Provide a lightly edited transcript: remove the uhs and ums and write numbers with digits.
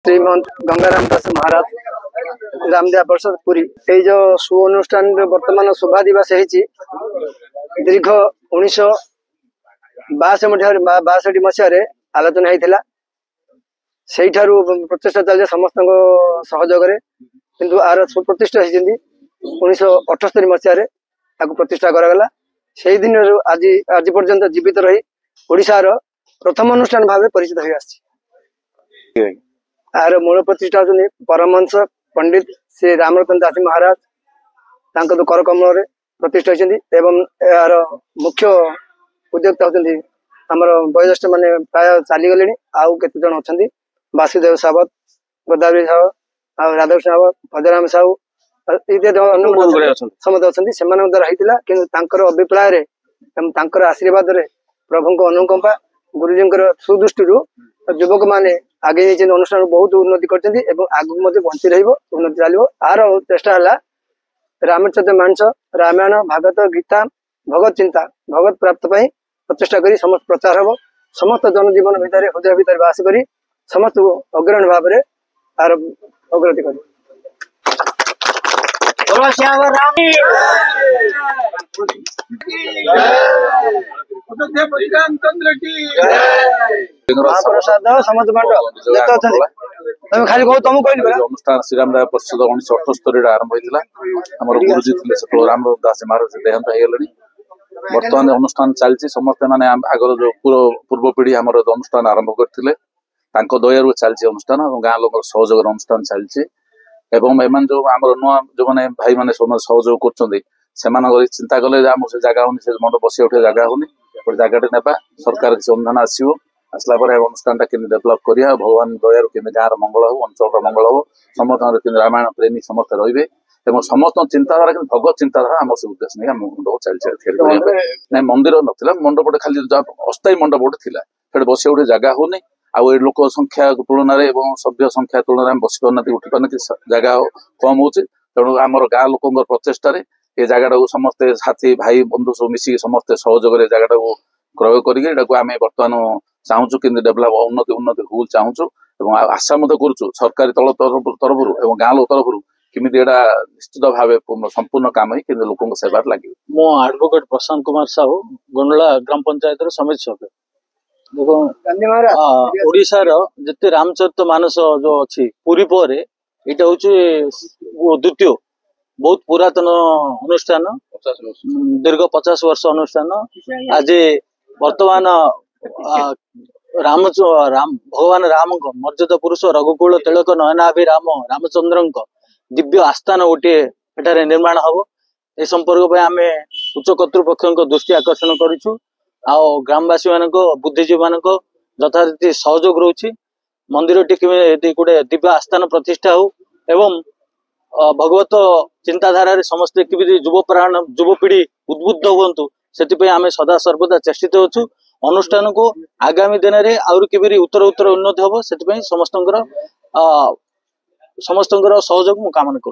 श्रीमंत गंगाराम दास महाराज रामदेव परिषद पुरी ये जो सु अनुष्ठान वर्तमान शोभा दिवस दीर्घ 1962 मसीह आलोचना होता से प्रचेषा चलते समस्त सहयोग किंतु आर सुप्रतिष्ठा होती 1978 मसीह प्रतिष्ठा करागला से दिन आज आज पर्यंत जीवित रही ओडिशार प्रथम अनुष्ठान भाव परिचित हो आर मूल प्रतिष्ठा होती परमहंस पंडित श्री रामरतन दास महाराज तो कर कमल प्रतिष्ठा होती यार मुख्य उद्योक्ता होती आमर वयोज्येष्ठ मैंने प्राय चलीगले आउ केत जन अच्छा वासुदेव सावत गोदावरी साहु राधाकृष्ण साहु भजराम साहु इत्यादि समस्त अच्छा से द्वारा होता कि अभिप्राय आशीर्वाद प्रभु अनुकंपा गुरुजी सुदृष्टि युवक मैंने आगे अनुष्ठान बहुत उन्नति कर आगे बंची उन्नति चलो आर चेष्टा है रामचरित मानस रामायण भागवत गीता भगवत चिंता भगवत प्राप्त प्रचेषा कर समस्त प्रचार हम समस्त जनजीवन भितर हृदय भितर बास कर समस्त अग्रणी भाव में आर अग्रति कर महाप्रसाद समस्त बांट खाली कह तुम कह अनुष्ठान श्रीराम देव परिषद 1978 आरंभ होता आम गुरुजी थे राम दास महाराज देहांत हो बर्तमान अनुष्ठान चलती समस्ते माने आगर जो पूर्व पीढ़ी आम अनुष्ठान आरंभ करते दयारू चलती अनुष्ठान गाँ लोक सहयोग अनुष्ठान चलती एवं एम जो आम नुआ जो मैंने भाई मैंने सहयोग कर चिंता कले आम से जगह होनी से मंडप बस उठे जगह होनी गोटे जगह ना सरकार किसी अनुदान आसो आसला अनुष्ठान के डेभलप करा भगवान दयारू के गाँव मंगल हो अंचल मंगल हो समस्त रामायण प्रेमी समस्त रे समस्त चिंताधारा कि भगवत चिंताधारा आम से उद्देश्य नहीं मंडप चलती मंदिर ना मंडप खाली अस्थायी मंडप गोटे थी बस उठे जगह होनी आउ लोक संख्या तुलन सभ्य संख्या तुलन बस पार उठी पार जगह कम हो तेणु आमर गाँ लोक प्रचेषा ये जगह समस्ते साथी भाई बंधु सब मिसिक समस्ते सहयोग जगह क्रय करें बर्तमान चाहूँ कि डेभलप उन्नति उन्नति हो चाहूँ आशा कर सरकारी तल तरफ गाँ लोक तरफ किमी निश्चित भाव संपूर्ण काम ही लोक सेवार लगे मो एडवोकेट प्रशांत कुमार साहू गुंडला ग्राम पंचायत समिति सभ्य ओडिशार जिते रामचरित मानस जो अच्छी पुरी पर यहाँ हूँ द्वितीय बहुत पुरातन अनुष्ठान दीर्घ 50 वर्ष अनुष्ठान आज वर्तमान राम भगवान राम मर्यादा पुरुष रघुकुल तिलक नयनाभि राम रामचंद्र दिव्य आस्थान गोटे एठारे निर्माण हम ए संपर्क आम उच्च कर्तृपक्ष दृष्टि आकर्षण करूँ ग्रामवासी मान बुद्धिजीवी मान यथारीति सहयोग रोचे मंदिर टी गोटे दिव्य आस्थान प्रतिष्ठा हो एवं भगवत चिंताधारा समस्ते युवपीढ़ी उद्बुद्ध हूँ से आम सदा सर्वदा चेष्टित होचु अनुष्ठान को आगामी दिन में आउर किबरी उत्तर उत्तर उन्नति हम से समस्त सहयोग मु कामना कर।